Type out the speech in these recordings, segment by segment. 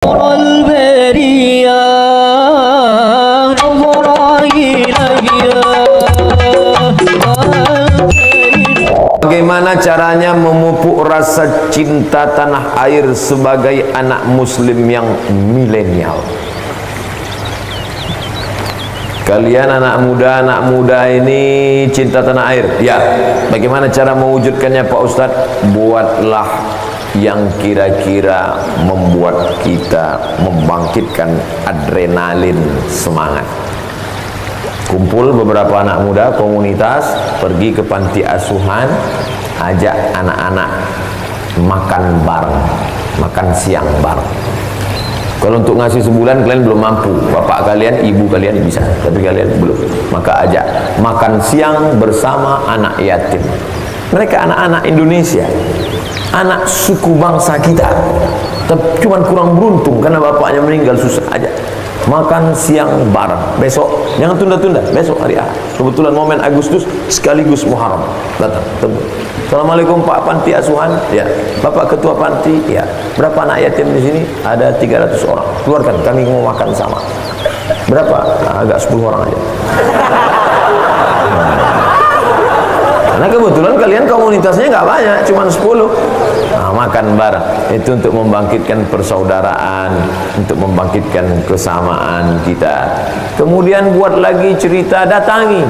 Bagaimana caranya memupuk rasa cinta tanah air sebagai anak muslim yang milenial? Kalian anak muda ini cinta tanah air. Ya, bagaimana cara mewujudkannya Pak Ustadz? Buatlah yang kira-kira membuat kita membangkitkan adrenalin semangat. Kumpul beberapa anak muda, komunitas, pergi ke panti asuhan, ajak anak-anak makan bareng, makan siang bareng. Kalau untuk ngasih sebulan kalian belum mampu, bapak kalian, ibu kalian bisa, tapi kalian belum. Maka ajak makan siang bersama anak yatim. Mereka anak-anak Indonesia, anak suku bangsa kita, tapi cuma kurang beruntung karena bapaknya meninggal, susah aja. Makan siang bareng besok, jangan tunda-tunda, besok hari Ahad. Kebetulan momen Agustus sekaligus Muharram. Datang, tunggu. Assalamualaikum Pak Panti Asuhan. Ya, Bapak Ketua Panti. Ya, berapa anak yatim di sini? Ada 300 orang. Keluarkan, kami mau makan sama. Berapa? Nah, agak 10 orang aja. Karena kebetulan kalian komunitasnya nggak banyak, cuma 10. Nah, makan bareng itu untuk membangkitkan persaudaraan, untuk membangkitkan kesamaan kita. Kemudian buat lagi cerita, datangi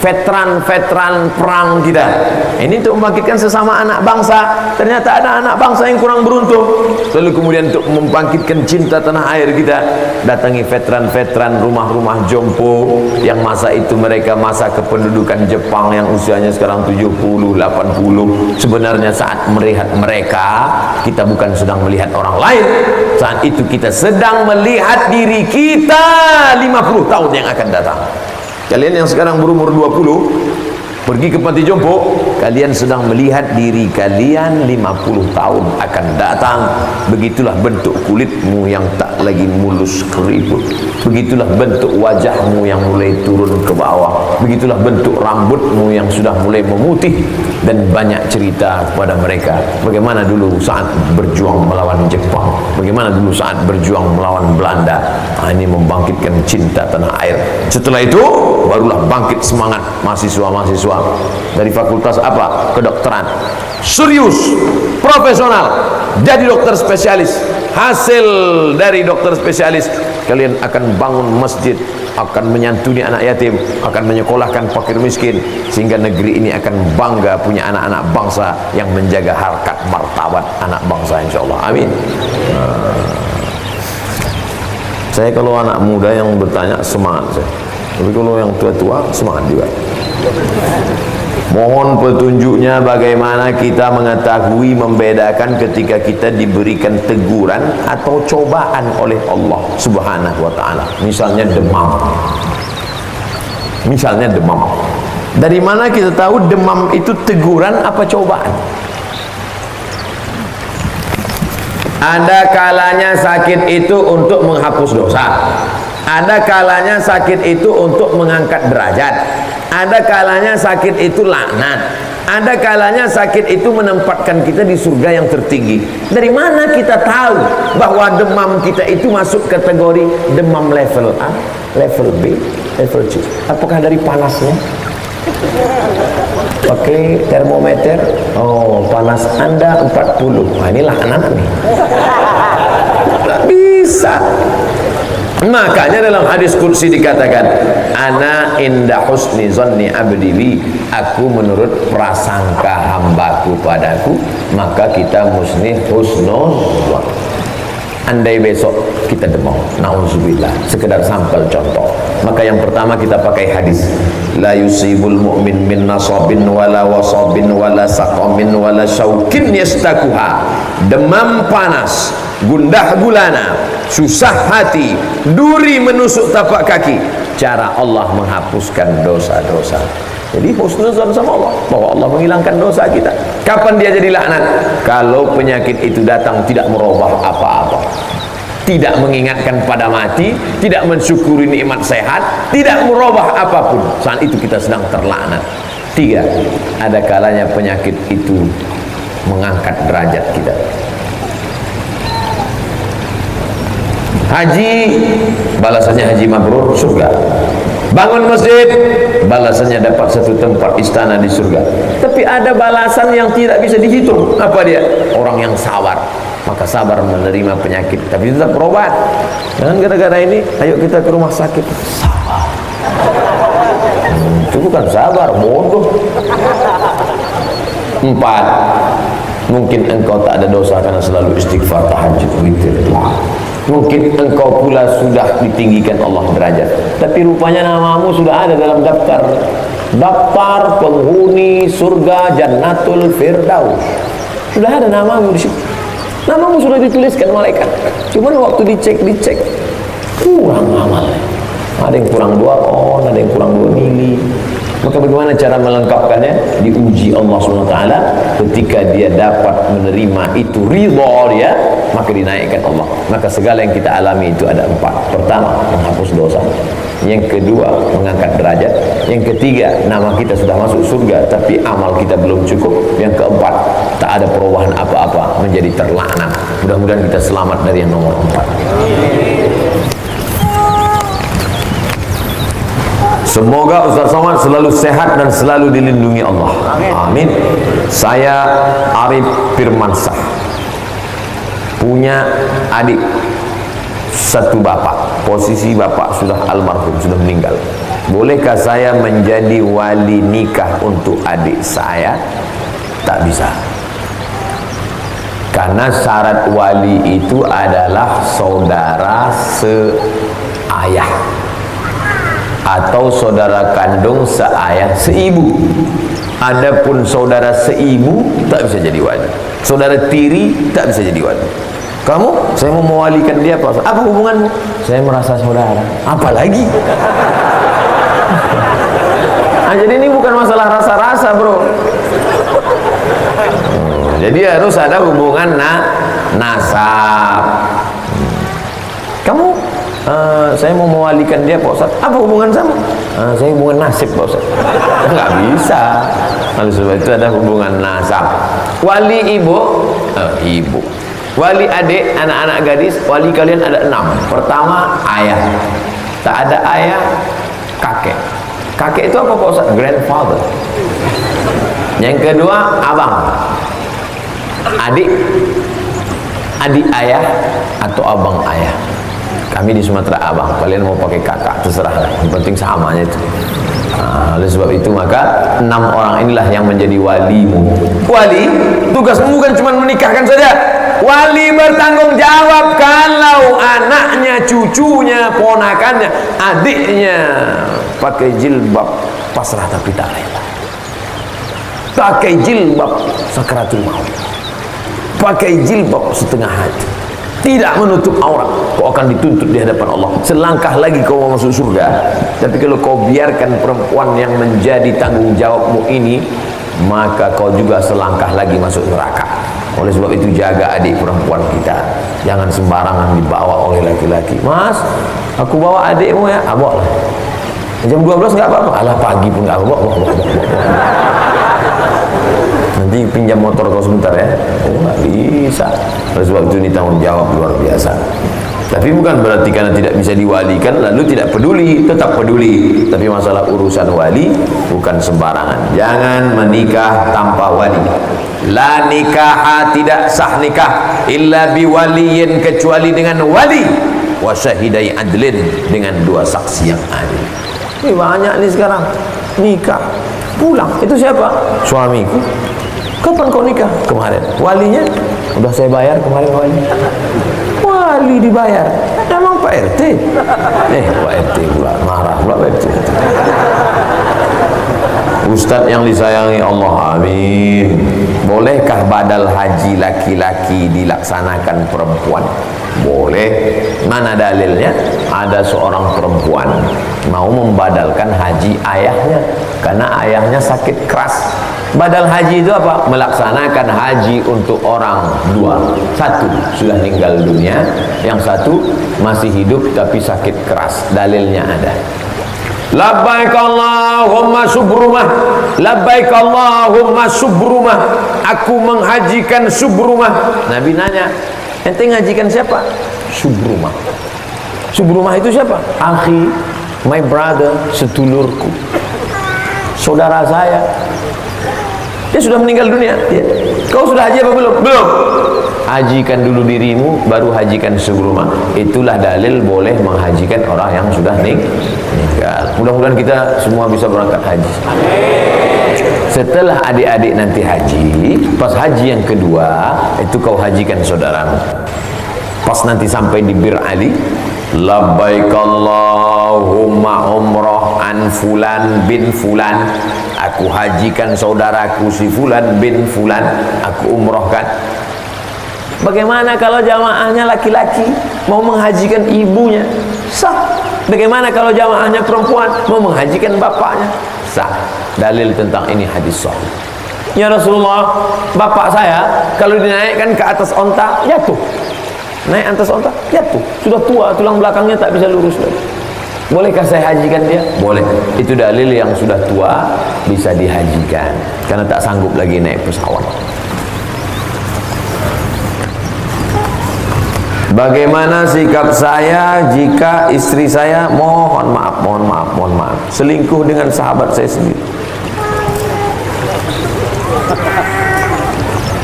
veteran-veteran perang kita. Ini untuk membangkitkan sesama anak bangsa. Ternyata ada anak bangsa yang kurang beruntung. Lalu kemudian untuk membangkitkan cinta tanah air kita, datangi veteran-veteran rumah-rumah jompo yang masa itu mereka masa kependudukan Jepang yang usianya sekarang 70, 80. Sebenarnya saat melihat mereka, kita bukan sedang melihat orang lain. Saat itu kita sedang melihat diri kita 50 tahun yang akan datang. Kalian yang sekarang berumur 20 pergi ke panti jompo, kalian sedang melihat diri kalian 50 tahun akan datang. Begitulah bentuk kulitmu yang tak lagi mulus keriput, begitulah bentuk wajahmu yang mulai turun ke bawah, begitulah bentuk rambutmu yang sudah mulai memutih. Dan banyak cerita kepada mereka bagaimana dulu saat berjuang melawan Jepang, bagaimana dulu saat berjuang melawan Belanda. Nah, ini membangkitkan cinta tanah air. Setelah itu barulah bangkit semangat mahasiswa-mahasiswa dari fakultas apa? Kedokteran. Serius, profesional, jadi dokter spesialis. Hasil dari dokter spesialis, kalian akan bangun masjid, akan menyantuni anak yatim, akan menyekolahkan fakir miskin, sehingga negeri ini akan bangga punya anak-anak bangsa yang menjaga harkat martabat anak bangsa, insyaallah. Amin. Saya kalau anak muda yang bertanya semangat saya, tapi kalau yang tua-tua semangat juga. Mohon petunjuknya bagaimana kita mengetahui, membedakan ketika kita diberikan teguran atau cobaan oleh Allah Subhanahu wa ta'ala. Misalnya demam. Misalnya demam. Dari mana kita tahu demam itu teguran apa cobaan? Ada kalanya sakit itu untuk menghapus dosa. Ada kalanya sakit itu untuk mengangkat derajat. Ada kalanya sakit itu laknat. Ada kalanya sakit itu menempatkan kita di surga yang tertinggi. Dari mana kita tahu bahwa demam kita itu masuk kategori demam level A, level B, level C? Apakah dari panasnya? Pakai termometer, oh panas Anda 40. Nah, ini laknat nih. Tak bisa. Makanya dalam hadis qudsi dikatakan, ana inda husni zanni abdi bi, aku menurut prasangka hambaku padaku, maka kita mesti husnul dzan. Andai besok kita demam, nauzubillah, sekedar sampel contoh, maka yang pertama kita pakai hadis, la yusibul mu'min min nasabin wala wasabin wala saqamin wala syaukin yastakuha. Demam panas, gundah gulana, susah hati, duri menusuk tapak kaki, cara Allah menghapuskan dosa-dosa. Jadi husnuzan sama Allah, bahwa Allah menghilangkan dosa kita. Kapan dia jadi laknat? Kalau penyakit itu datang tidak merubah apa-apa, tidak mengingatkan pada mati, tidak mensyukuri nikmat sehat, tidak merubah apapun, saat itu kita sedang terlaknat. 3, ada kalanya penyakit itu mengangkat derajat kita. Haji, balasannya haji mabrur, surga. Bangun masjid, balasannya dapat satu tempat istana di surga. Tapi ada balasan yang tidak bisa dihitung. Apa dia? Orang yang sabar, maka sabar menerima penyakit, tapi tetap berobat. Jangan gara-gara ini ayo kita ke rumah sakit. Sabar. Itu bukan sabar, bodoh. 4. Mungkin engkau tak ada dosa karena selalu istighfar, tahajud, witir. Mungkin engkau pula sudah ditinggikan Allah derajat, tapi rupanya namamu sudah ada dalam daftar penghuni surga Jannatul Firdaus. Sudah ada namamu di situ. Namamu sudah dituliskan malaikat. Cuma waktu dicek kurang amalnya. Ada yang kurang 2 on, ada yang kurang 2 mili. Maka bagaimana cara melengkapkannya? Diuji Allah SWT. Ketika dia dapat menerima itu ridha dia, maka dinaikkan Allah. Maka segala yang kita alami itu ada 4. Pertama, menghapus dosa. Yang kedua, mengangkat derajat. Yang ketiga, nama kita sudah masuk surga, tapi amal kita belum cukup. Yang keempat, tak ada perubahan apa-apa, menjadi terlaknat. Mudah-mudahan kita selamat dari yang nomor 4. Semoga Ustaz Somad selalu sehat dan selalu dilindungi Allah. Amin. Saya Arif Firmansyah, punya adik satu bapak. Posisi bapak sudah almarhum, sudah meninggal. Bolehkah saya menjadi wali nikah untuk adik saya? Tak bisa. Karena syarat wali itu adalah saudara seayah atau saudara kandung seayah seibu. Adapun saudara seibu tak bisa jadi wali. Saudara tiri tak bisa jadi wali. Kamu, saya mau mewalikan dia apa? Apa hubunganmu? Saya merasa saudara. Apa lagi? Nah, jadi ini bukan masalah rasa-rasa, bro. Jadi harus ada hubungan nasab. Kamu, saya mau mewalikan dia, Pak Ustaz. Apa hubungan sama? Saya hubungan nasib, Pak Ustaz. Nggak bisa. Lalu sebab itu ada hubungan nasab. Wali ibu, ibu. Wali adik, anak-anak gadis, wali kalian ada 6. Pertama, ayah. Tak ada ayah, kakek. Kakek itu apa, Pak Ustaz? Grandfather. Yang kedua, abang. Adik, adik ayah atau abang ayah. Kami di Sumatera abang, kalian mau pakai kakak, terserah lah. Yang penting samanya itu. Oleh sebab itu maka 6 orang inilah yang menjadi walimu. Wali, tugasmu bukan cuma menikahkan saja. Wali bertanggung jawab kalau anaknya, cucunya, ponakannya, adiknya pakai jilbab pasrah tapi tak rela. Pakai jilbab sakaratul maut. Pakai jilbab setengah hati. Tidak menutup aurat, kau akan dituntut di hadapan Allah. Selangkah lagi kau mau masuk surga. Tapi kalau kau biarkan perempuan yang menjadi tanggung jawabmu ini, maka kau juga selangkah lagi masuk neraka. Oleh sebab itu jaga adik perempuan kita, jangan sembarangan dibawa oleh laki-laki. Mas, aku bawa adikmu ya, bawa lah. Jam 12 nggak apa-apa, alah pagi pun nggak apa-apa. Nanti pinjam motor kau sebentar ya. Nggak bisa. Oleh sebab itu ini tanggung jawab luar biasa. Tapi bukan berarti karena tidak bisa diwalikan lalu tidak peduli, tetap peduli. Tapi masalah urusan wali bukan sembarangan. Jangan menikah tanpa wali. La nikah, tidak sah nikah illa biwaliyin, kecuali dengan wali, wa syahidai adlin, dengan 2 saksi yang adil. Ini banyak nih sekarang nikah pulang, itu siapa? Suamiku. Kapan kau nikah? Kemarin. Walinya udah saya bayar kemarin wali. Wali dibayar. Emang Pak RT? Pak RT pula marah pula Pak RT. Ustadz yang disayangi Allah, amin. Bolehkah badal haji laki-laki dilaksanakan perempuan? Boleh. Mana dalilnya? Ada seorang perempuan mau membadalkan haji ayahnya karena ayahnya sakit keras. Badal haji itu apa? Melaksanakan haji untuk orang 2. 1 sudah meninggal dunia, yang 1 masih hidup tapi sakit keras. Dalilnya ada. Labbaik Allahumma subrumah, labbaik Allahumma subrumah, aku menghajikan subrumah. Nabi nanya, ente ngajikan siapa? Subrumah. Subrumah itu siapa? Akhi, my brother, setulurku, saudara saya. Dia sudah meninggal dunia. Ya. Kau sudah haji apa belum? Belum. Hajikan dulu dirimu, baru hajikan Subrumah. Itulah dalil boleh menghajikan orang yang sudah meninggal. Mudah-mudahan kita semua bisa berangkat haji. Setelah adik-adik nanti haji, pas haji yang kedua, itu kau hajikan saudaramu. Pas nanti sampai di Bir Ali, labbaik Allahumma umrah an fulan bin fulan, aku hajikan saudaraku si fulan bin fulan, aku umrohkan. Bagaimana kalau jamaahnya laki-laki mau menghajikan ibunya? Sah. Bagaimana kalau jamaahnya perempuan mau menghajikan bapaknya? Sah. Dalil tentang ini hadis sahih. Ya Rasulullah, bapak saya kalau dinaikkan ke atas onta jatuh. Naik atas onta jatuh. Sudah tua, tulang belakangnya tak bisa lurus lagi. Bolehkah saya hajikan dia? Boleh. Itu dalil yang sudah tua bisa dihajikan karena tak sanggup lagi naik pesawat. Bagaimana sikap saya jika istri saya mohon maaf selingkuh dengan sahabat saya sendiri?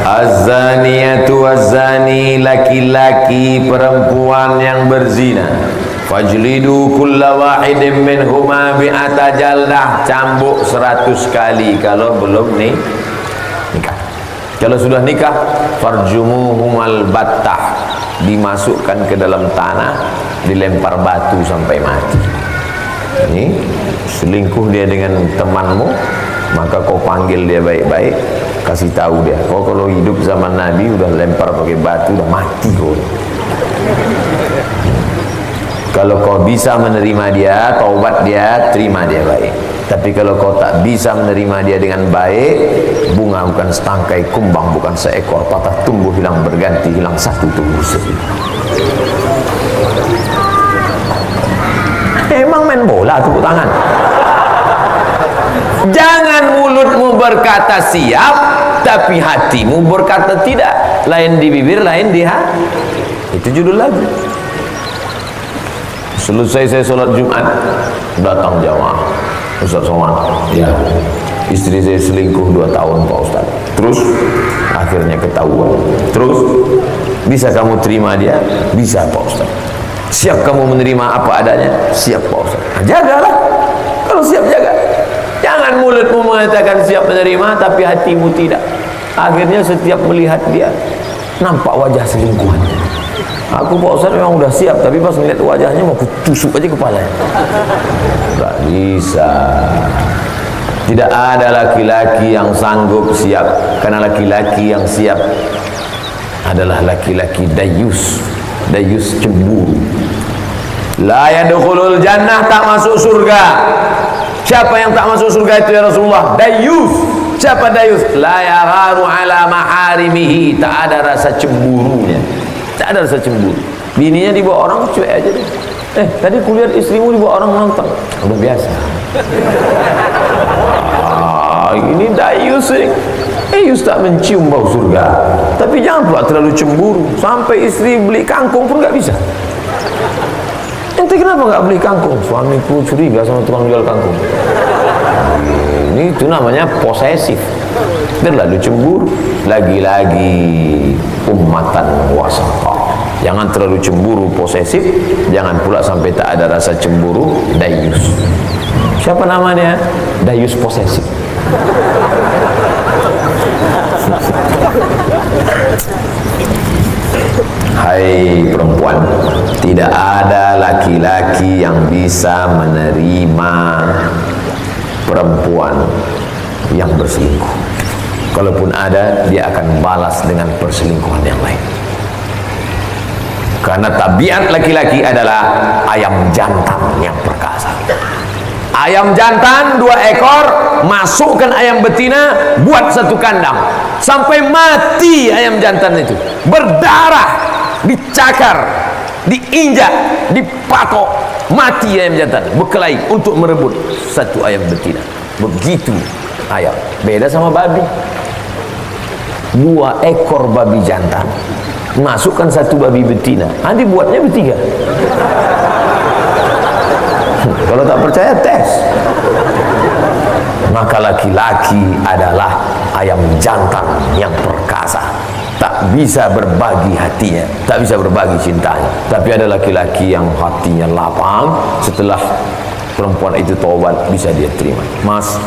Az-zaniyatu waz-zani, laki-laki perempuan yang berzina, fajlidu kulla wahidin minhuma bi'ata jaldah, cambuk 100 kali kalau belum nikah. Kalau sudah nikah, farjumuhumal battah, dimasukkan ke dalam tanah, dilempar batu sampai mati. Ini selingkuh dia dengan temanmu, maka kau panggil dia baik-baik, kasih tahu dia, kau kalau hidup zaman Nabi udah lempar pakai batu, udah mati kau. Kalau kau bisa menerima dia, taubat dia, terima dia baik. Tapi kalau kau tak bisa menerima dia dengan baik, bunga bukan setangkai, kumbang bukan seekor, patah tumbuh hilang berganti, hilang satu tumbuh seribu. Emang main bola tepuk tangan. Jangan mulutmu berkata siap, tapi hatimu berkata tidak. Lain di bibir, lain di hati. Itu judul lagu. Selesai saya sholat Jumat, datang jamaah. Ustaz Somad, ya, istri saya selingkuh 2 tahun Pak Ustaz. Terus akhirnya ketahuan. Terus bisa kamu terima dia? Bisa Pak Ustaz. Siap kamu menerima apa adanya? Siap Pak Ustaz. Nah, jagalah. Kalau siap jaga. Jangan mulutmu mengatakan siap menerima tapi hatimu tidak. Akhirnya setiap melihat dia nampak wajah selingkuhannya. Aku Pak Ustaz memang udah siap, tapi pas melihat wajahnya mau kutusuk aja kepalanya. Tak bisa. Tidak ada laki-laki yang sanggup siap, karena laki-laki yang siap adalah laki-laki dayus. Dayus cemburu. La yadkhulul jannah, tak masuk surga. Siapa yang tak masuk surga itu ya Rasulullah? Dayus. Siapa dayus? La yagharu ala maharimihi, tak ada rasa cemburunya. Tak ada rasa cemburu. Bininya dibawa orang, cuek aja deh. Tadi kulihat istrimu dibawa orang nonton. Udah biasa. Ini dayus ini. Dayus tak mencium bau surga. Tapi jangan pula terlalu cemburu. Sampai istri beli kangkung pun gak bisa. Ente kenapa gak beli kangkung? Suamiku curiga sama tukang jual kangkung. Ini itu namanya posesif. Terlalu cemburu. Lagi-lagi ummatan wasata. Jangan terlalu cemburu posesif, jangan pula sampai tak ada rasa cemburu dayus. Siapa namanya? Dayus posesif. Hai perempuan, tidak ada laki-laki yang bisa menerima perempuan yang berselingkuh. Kalaupun ada, dia akan balas dengan perselingkuhan yang lain. Karena tabiat laki-laki adalah ayam jantan yang perkasa. Ayam jantan 2 ekor, masukkan ayam betina, buat 1 kandang. Sampai mati ayam jantan itu. Berdarah, dicakar, diinjak, dipatok. Mati ayam jantan, berkelahi untuk merebut 1 ayam betina. Begitu ayam. Beda sama babi. 2 ekor babi jantan, masukkan 1 babi betina, nanti buatnya bertiga. Kalau tak percaya, tes. Maka laki-laki adalah ayam jantan yang perkasa, tak bisa berbagi hatinya, tak bisa berbagi cintanya. Tapi ada laki-laki yang hatinya lapang, setelah perempuan itu taubat, bisa dia terima. Mas,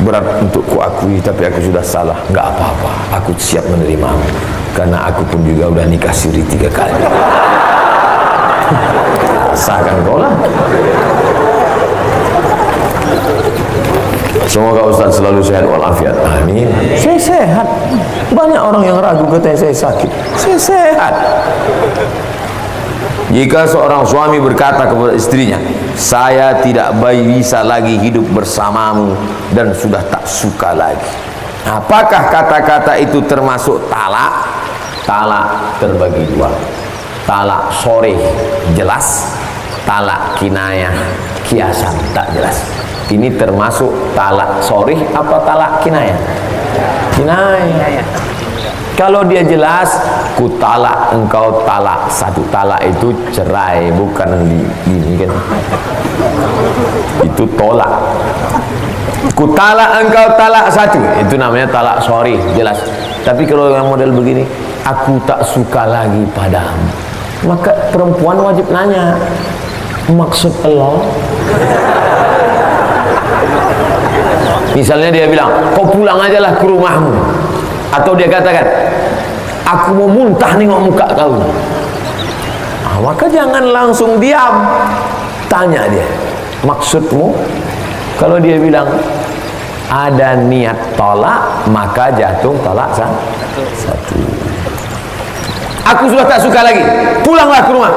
berat untuk kuakui, tapi aku sudah salah. Enggak apa-apa, aku siap menerimamu, karena aku pun juga udah nikah siri 3 kali. Rasakan kau lah. Semoga Ustaz selalu sehat walafiat. Amin. Saya sehat. Banyak orang yang ragu katanya saya sakit. Saya sehat. Jika seorang suami berkata kepada istrinya, saya tidak bisa lagi hidup bersamamu dan sudah tak suka lagi, apakah kata-kata itu termasuk talak? Talak terbagi 2. Talak soreh jelas, talak kinayah kiasan tak jelas. Ini termasuk talak sorih apa talak kinayah? Kinayah. Kalau dia jelas, ku talak engkau talak 1. Talak itu cerai, bukan ini kan. Itu tolak. Ku talak engkau talak 1. Itu namanya talak sorih, jelas. Tapi kalau yang model begini, aku tak suka lagi padamu, maka perempuan wajib nanya, maksud Allah? Misalnya dia bilang, kau pulang aja lah ke rumahmu. Atau dia katakan, aku mau muntah nengok muka kau. Maka jangan langsung diam. Tanya dia, maksudmu? Kalau dia bilang, ada niat tolak, maka jatuh tolak 1. Aku sudah tak suka lagi, pulanglah ke rumah.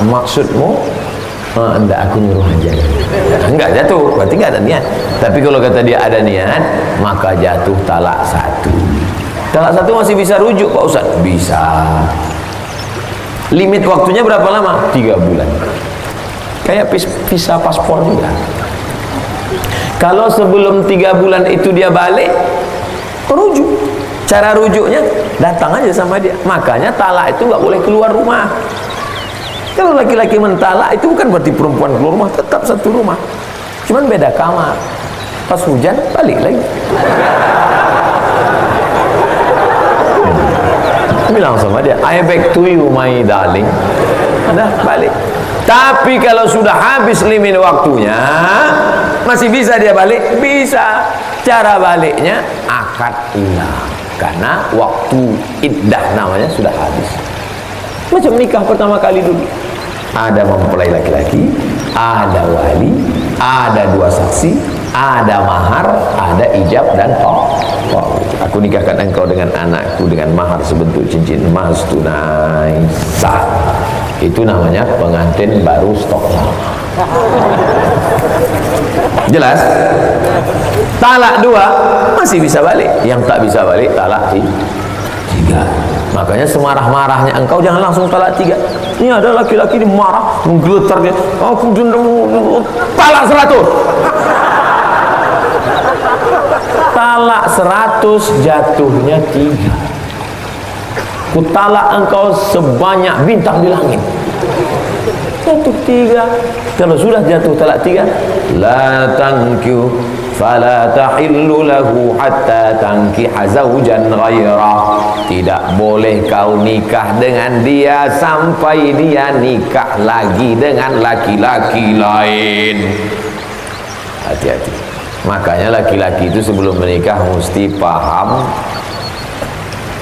Maksudmu? Enggak, aku nyuruh aja. Enggak jatuh, berarti enggak ada niat. Tapi kalau kata dia ada niat, maka jatuh talak 1. Talak 1 masih bisa rujuk Pak Ustaz? Bisa. Limit waktunya berapa lama? 3 bulan. Kayak visa paspor juga. Kalau sebelum 3 bulan itu dia balik, rujuk. Cara rujuknya, datang aja sama dia. Makanya talak itu nggak boleh keluar rumah. Kalau laki-laki mentalak itu bukan berarti perempuan keluar rumah, tetap satu rumah, cuman beda kamar. Pas hujan balik lagi. Bilang sama dia, I back to you my darling. Udah balik. Tapi kalau sudah habis limit waktunya, masih bisa dia balik? Bisa. Cara baliknya akad ulang, karena waktu iddah namanya sudah habis. Macam nikah pertama kali dulu, ada mempelai laki-laki, ada wali, ada 2 saksi, ada mahar, ada ijab dan aku nikahkan engkau dengan anakku dengan mahar sebentuk cincin emas tunai sah. Itu namanya pengantin baru stok lama. Jelas? Talak 2 masih bisa balik, yang tak bisa balik talak 3. Makanya semarah-marahnya engkau jangan langsung talak 3. Ini ada laki-laki ini marah, menggeletar dia, aku talak 100. Talak 100 jatuhnya 3. Ku talak engkau sebanyak bintang di langit. Jatuh 3. Kalau sudah jatuh talak 3, la tankiu fala tahillu lahu hatta tankiha zawjan ghairah. Tidak boleh kau nikah dengan dia sampai dia nikah lagi dengan laki-laki lain. Hati-hati. Makanya laki-laki itu sebelum menikah mesti paham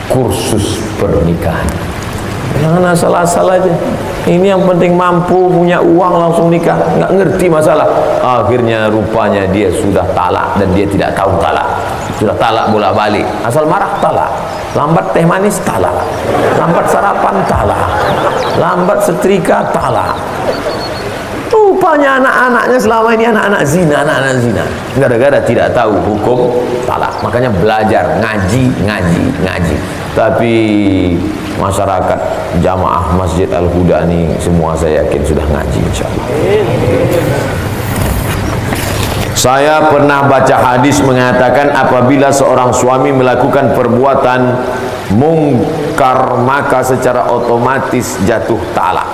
kursus pernikahan. Jangan asal-asal aja. Ini yang penting mampu, punya uang langsung nikah, nggak ngerti masalah. Akhirnya rupanya dia sudah talak dan dia tidak tahu talak. Sudah talak bolak-balik. Asal marah talak. Lambat teh manis talak. Lambat sarapan talak. Lambat setrika talak. Rupanya anak-anaknya selama ini anak-anak zina, gara-gara tidak tahu hukum talak. Makanya belajar, ngaji. Tapi masyarakat jamaah Masjid Al-Huda ini semua saya yakin sudah ngaji insyaallah. Saya pernah baca hadis mengatakan apabila seorang suami melakukan perbuatan mungkar maka secara otomatis jatuh talak.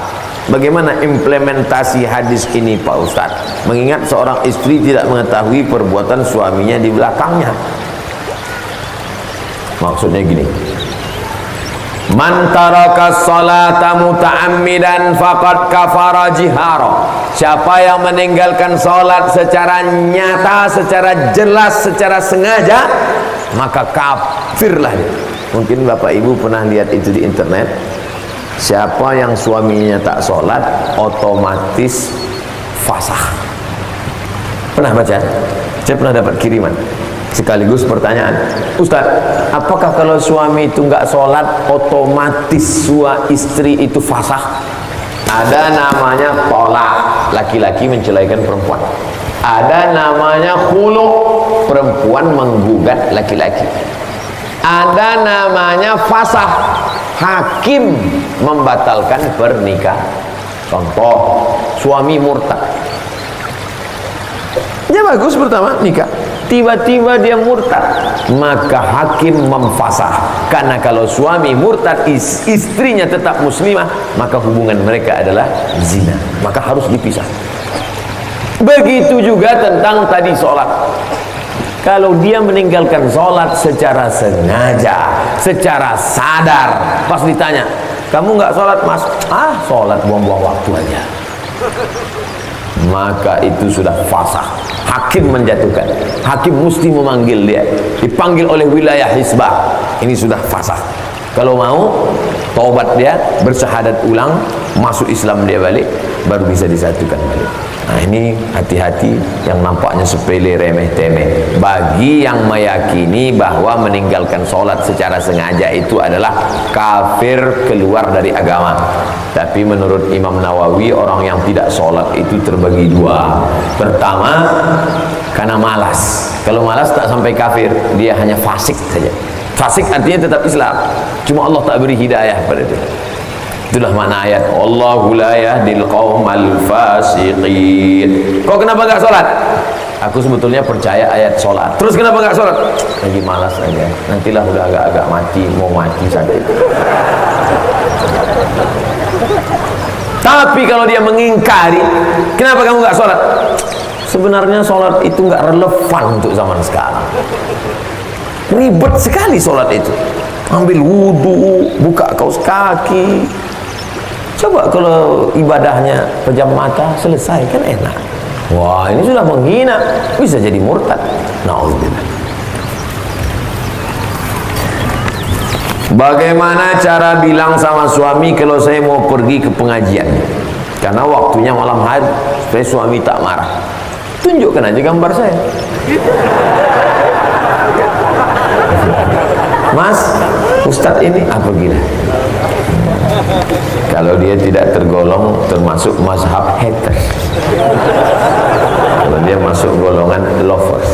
Bagaimana implementasi hadis ini Pak Ustadz? Mengingat seorang istri tidak mengetahui perbuatan suaminya di belakangnya. Maksudnya gini, man taraka sholata muta'ammidan faqad kafara jihara. Siapa yang meninggalkan sholat secara nyata, secara jelas, secara sengaja, maka kafirlah dia. Mungkin Bapak Ibu pernah lihat itu di internet. Siapa yang suaminya tak sholat, otomatis fasakh. Pernah baca? Saya pernah dapat kiriman. Sekaligus pertanyaan, Ustaz, apakah kalau suami itu nggak sholat, otomatis istri itu fasakh? Ada namanya tolak, laki-laki menceraikan perempuan. Ada namanya khulu, perempuan menggugat laki-laki. Ada namanya fasakh, hakim membatalkan pernikahan. Contoh, suami murtad. Ya bagus, pertama nikah, tiba-tiba dia murtad, maka hakim memfasakh. Karena kalau suami murtad, istrinya tetap muslimah, maka hubungan mereka adalah zina, maka harus dipisah. Begitu juga tentang tadi sholat. Kalau dia meninggalkan sholat secara sengaja, secara sadar, pas ditanya, kamu nggak sholat mas? Ah, sholat buang-buang waktu aja, maka itu sudah fasakh. Hakim menjatuhkan, hakim mesti memanggil dia, dipanggil oleh wilayah hisbah. Ini sudah fasakh. Kalau mau taubat dia, bersyahadat ulang, masuk Islam dia balik, baru bisa disatukan balik. Nah ini hati-hati, yang nampaknya sepele, remeh temeh. Bagi yang meyakini bahwa meninggalkan sholat secara sengaja itu adalah kafir, keluar dari agama. Tapi menurut Imam Nawawi, orang yang tidak sholat itu terbagi dua. Pertama, karena malas. Kalau malas tak sampai kafir, dia hanya fasik saja. Fasik artinya tetap Islam, cuma Allah tak beri hidayah pada dia. Itulah makna ayat Allahu la yahdil qaumal fasiqin. Kok kenapa gak sholat? Aku sebetulnya percaya ayat sholat. Terus kenapa gak sholat? Lagi malas aja. Nantilah udah agak-agak mati, mau mati saja. Tapi kalau dia mengingkari, kenapa kamu gak sholat? Sebenarnya sholat itu gak relevan untuk zaman sekarang. Ribet sekali sholat itu. Ambil wudhu, buka kaos kaki. Coba kalau ibadahnya pejam mata, selesai, kan enak. Wah, ini sudah menghina, bisa jadi murtad. Na'udzubillah. Bagaimana cara bilang sama suami kalau saya mau pergi ke pengajian? Karena waktunya malam hari, supaya suami tak marah. Tunjukkan aja gambar saya. Mas, Ustadz ini apa gila? Kalau dia tidak tergolong termasuk mazhab haters, kalau dia masuk golongan lovers.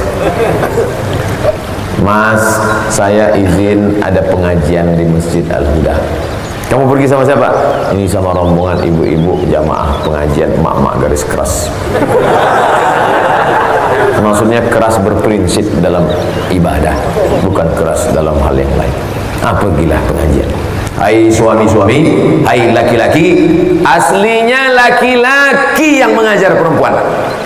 Mas, saya izin ada pengajian di Masjid Al-Huda. Kamu pergi sama siapa? Ini sama rombongan ibu-ibu jamaah pengajian, mak-mak garis keras. Maksudnya keras berprinsip dalam ibadah, bukan keras dalam hal yang lain. Apa gila pengajian? Hai suami-suami, hai laki-laki, aslinya laki-laki yang mengajar perempuan.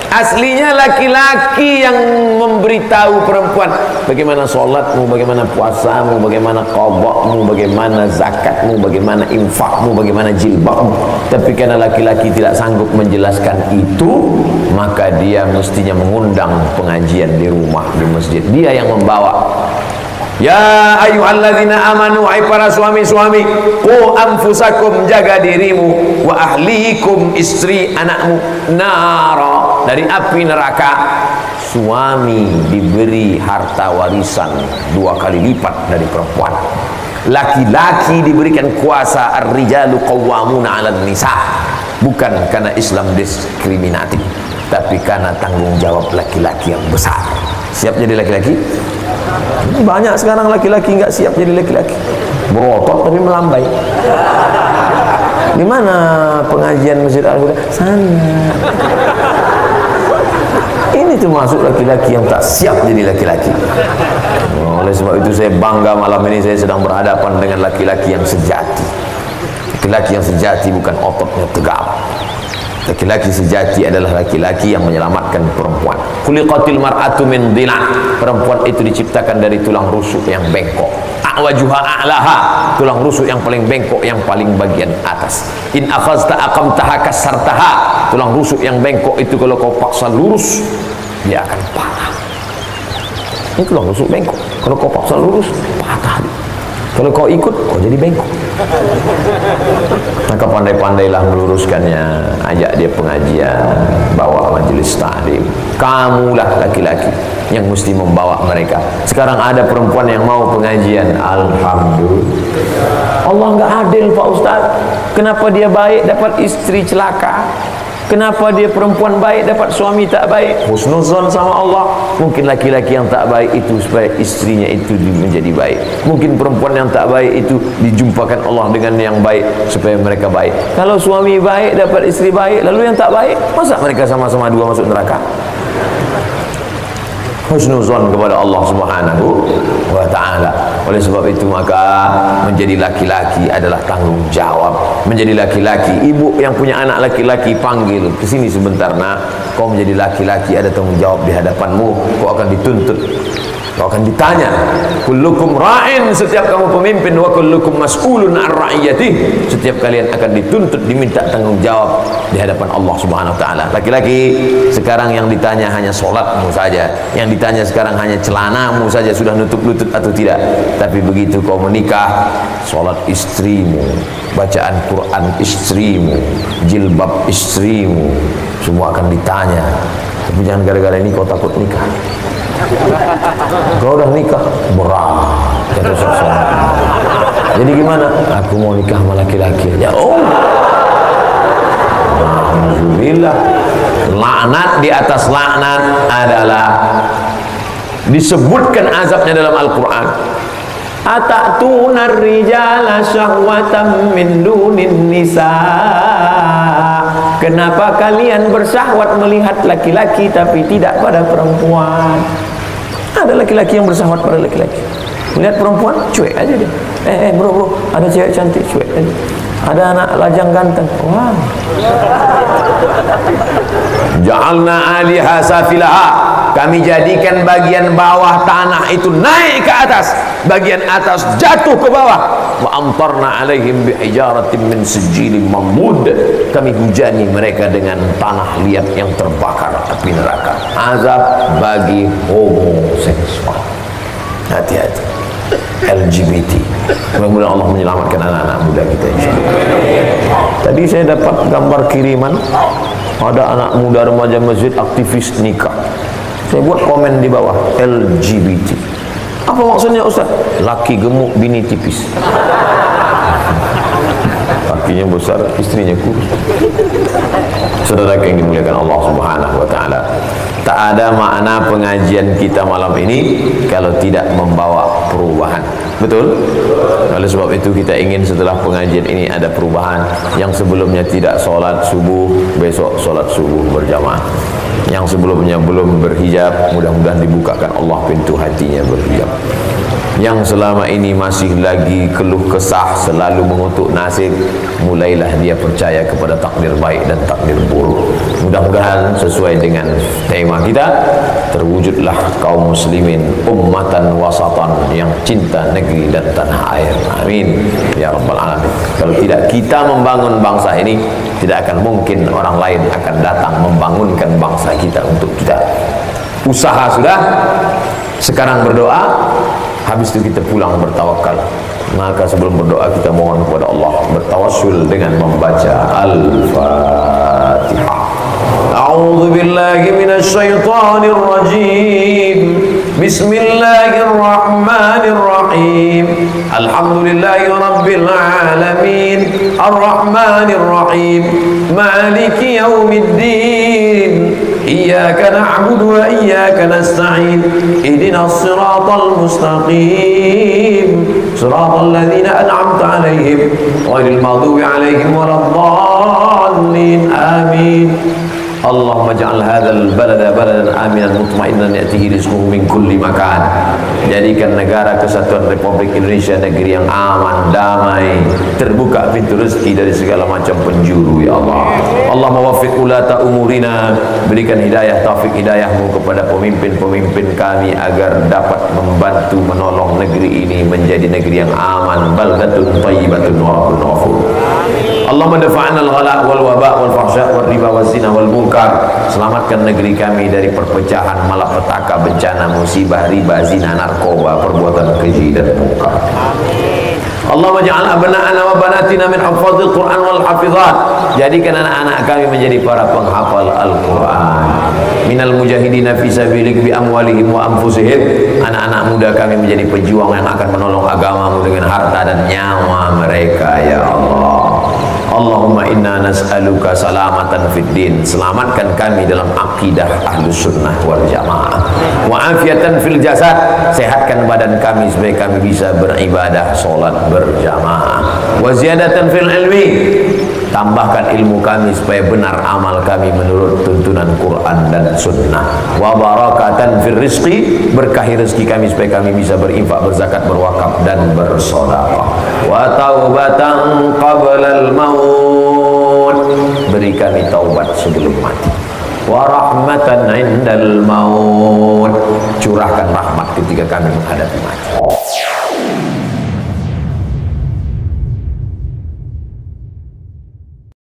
Aslinya laki-laki yang memberitahu perempuan bagaimana sholatmu, bagaimana puasamu, bagaimana qadhamu, bagaimana zakatmu, bagaimana infakmu, bagaimana jilbabmu. Tapi karena laki-laki tidak sanggup menjelaskan itu, maka dia mestinya mengundang pengajian di rumah, di masjid. Dia yang membawa. Ya ayyuhalladzina amanu, hai para suami-suami, qu anfusakum, jaga dirimu, wa ahlikum, istri anakmu, nara, dari api neraka. Suami diberi harta warisan 2 kali lipat dari perempuan. Laki-laki diberikan kuasa, ar-rijalu qawwamuna 'alan nisa. Bukan karena Islam diskriminatif, tapi karena tanggung jawab laki-laki yang besar. Siap jadi laki-laki? Banyak sekarang laki-laki nggak siap jadi laki-laki, berotot tapi melambai. Di mana pengajian Masjid Al-Huda? Sana. Ini termasuk laki-laki yang tak siap jadi laki-laki. Oleh sebab itu saya bangga malam ini saya sedang berhadapan dengan laki-laki yang sejati. Laki-laki yang sejati bukan ototnya tegap, Laki-laki sejati adalah laki-laki yang menyelamatkan perempuan. Khuliqatil mar'atu min dhila'. Perempuan itu diciptakan dari tulang rusuk yang bengkok. A'wajuha a'laha. Tulang rusuk yang paling bengkok, yang paling bagian atas. In akhazta aqamtaha kasartaha. Tulang rusuk yang bengkok itu kalau kau paksa lurus, dia akan patah. Ini tulang rusuk bengkok. Kalau kau paksa lurus, patah. Kalau kau ikut, kau jadi bengkok. Maka pandai-pandailah meluruskannya. Ajak dia pengajian, bawa majelis taklim. Kamulah laki-laki yang mesti membawa mereka. Sekarang ada perempuan yang mau pengajian. Alhamdulillah. Allah nggak adil Pak Ustaz. Kenapa dia baik dapat istri celaka? Kenapa dia perempuan baik dapat suami tak baik? Husnuzon sama Allah. Mungkin laki-laki yang tak baik itu supaya istrinya itu menjadi baik. Mungkin perempuan yang tak baik itu dijumpakan Allah dengan yang baik supaya mereka baik. Kalau suami baik dapat istri baik, lalu yang tak baik, masa mereka sama-sama dua masuk neraka? Husnuzon kepada Allah Subhanahu wa ta'ala. Oleh sebab itu maka menjadi laki-laki adalah tanggung jawab. Menjadi laki-laki, ibu yang punya anak laki-laki panggil ke sini sebentar nak. Kau menjadi laki-laki ada tanggung jawab di hadapanmu. Kau akan dituntut, kau akan ditanya. Kullukum ra'in, setiap kamu pemimpin, wa kullukum mas'ulun an ra'iyatih. Setiap kalian akan dituntut, diminta tanggung jawab di hadapan Allah Subhanahu wa taala. Laki-laki sekarang yang ditanya hanya salatmu saja. Yang ditanya sekarang hanya celanamu saja sudah nutup lutut atau tidak. Tapi begitu kau menikah, salat istrimu, bacaan Quran istrimu, jilbab istrimu, semua akan ditanya. Tapi jangan gara-gara ini kau takut nikah. Kau udah nikah berat kata susah. Jadi gimana? Aku mau nikah sama laki-laki aja. Oh, alhamdulillah. Laknat di atas laknat adalah disebutkan azabnya dalam Al-Quran. Ata'tunar rijala syahwatan min dunin nisa. Kenapa kalian bersahwat melihat laki-laki tapi tidak pada perempuan? Ada laki-laki yang bersahwat pada laki-laki. Melihat perempuan, cuek aja dia. Bro, ada cewek cantik, cuek aja. Ada anak lajang ganteng, wah. Ja'alna 'aliha safilaha. Kami jadikan bagian bawah tanah itu naik ke atas, bagian atas jatuh ke bawah. Wa amtarna 'alaihim bihijaratin min sijilin mamdud. Kami hujani mereka dengan tanah liat yang terbakar api neraka. Azab bagi homoseksual. Hati-hati. LGBT. Mudah-mudahan Allah menyelamatkan anak-anak muda kita insyaallah. Tadi saya dapat gambar kiriman, ada anak muda remaja masjid aktivis nikah. Saya buat komen di bawah, LGBT. Apa maksudnya Ustaz? Laki gemuk, bini tipis. Lakinya besar, istrinya kurus. Saudara yang dimuliakan Allah Subhanahu wa taala, tak ada makna pengajian kita malam ini kalau tidak membawa perubahan. Betul? Oleh sebab itu kita ingin setelah pengajian ini ada perubahan. Yang sebelumnya tidak sholat subuh, besok sholat subuh berjamaah. Yang sebelumnya belum berhijab, mudah-mudahan dibukakan Allah pintu hatinya berhijab. Yang selama ini masih lagi keluh kesah, selalu mengutuk nasib, mulailah dia percaya kepada takdir baik dan takdir buruk. Mudah-mudahan sesuai dengan tema kita, terwujudlah kaum muslimin ummatan wasatan yang cinta negeri dan tanah air. Amin ya rabbal alamin. Kalau tidak kita membangun bangsa ini, tidak akan mungkin orang lain akan datang membangunkan bangsa kita untuk kita. Usaha sudah, sekarang berdoa. Habis itu kita pulang bertawakal. Maka sebelum berdoa kita mohon kepada Allah, bertawassul dengan membaca Al-Fatihah. A'udzu billahi minasy syaithanir rajim. Bismillahirrahmanirrahim. Alhamdulillahi rabbil alamin. Arrahmanir rahim. Maliki yaumiddin. Iyyaka na'budu wa iyyaka nasta'in. Ihdinas siratal mustaqim. Siratal ladzina an'amta 'alaihim ghairil maghdubi 'alaihim waladdallin. Amin. Allahumma ja'al hadzal balada baladan aminan mutmainnan ya'tihi rizquhu min kulli makan. Jadikan negara Kesatuan Republik Indonesia negeri yang aman, damai, terbuka pintu rezeki dari segala macam penjuru, ya Allah. Allahumma waffiq ulata umurina, berikan hidayah, taufik hidayahmu kepada pemimpin-pemimpin kami agar dapat membantu menolong negeri ini menjadi negeri yang aman, baldatun thayyibatun wa rabbun ghafur. Allahumma dafa'na al-ghala' wal waba' wal fahsya' wal riba wal zina wal munkar. Selamatkan negeri kami dari perpecahan, malapetaka, bencana, musibah, riba, zina, narkoba, perbuatan keji dan munkar. Allahumma ja'al abna'ana wa banatina min hafazil Qur'an wal hafizat. Jadikan anak-anak kami menjadi para penghafal Al-Qur'an. Minal mujahidina fi sabilik bi amwalihim wa anfusihim. Anak-anak muda kami menjadi pejuang yang akan menolong agamamu dengan harta dan nyawa mereka, ya Allah. Allahumma inna nas'aluka salamatan fid din. Selamatkan kami dalam akidah Ahlus Sunnah wal Jamaah. Wa afiatan fil jasad. Sehatkan badan kami supaya kami bisa beribadah, salat berjamaah. Wa ziyadatan fil ilmi. Tambahkan ilmu kami supaya benar amal kami menurut tuntunan Quran dan Sunnah. Wa barakatan fil rizqi. Berkahi rezeki kami supaya kami bisa berinfak, berzakat, berwakaf dan bersedekah. Wa taubatan qablal maut. Beri kami taubat sebelum mati. Wa rahmatan indal maut. Curahkan rahmat ketika kami menghadapi mati.